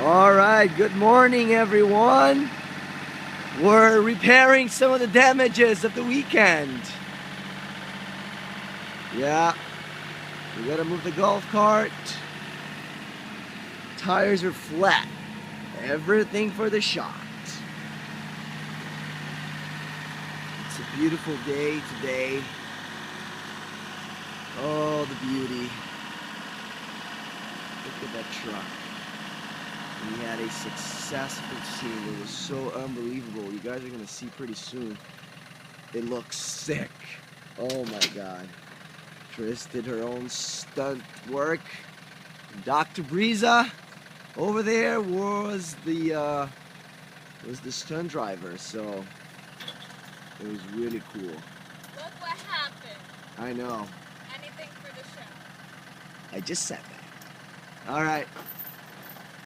All right, good morning, everyone. We're repairing some of the damages of the weekend. Yeah, we gotta move the golf cart. Tires are flat. Everything for the shot. It's a beautiful day today. Oh, the beauty. Look at that truck. We had a successful scene. It was so unbelievable. You guys are gonna see pretty soon. It looks sick. Oh my God. Tris did her own stunt work. Dr. Breeza over there was the stunt driver, so it was really cool. Look what happened. I know. Anything for the show. I just said that. All right.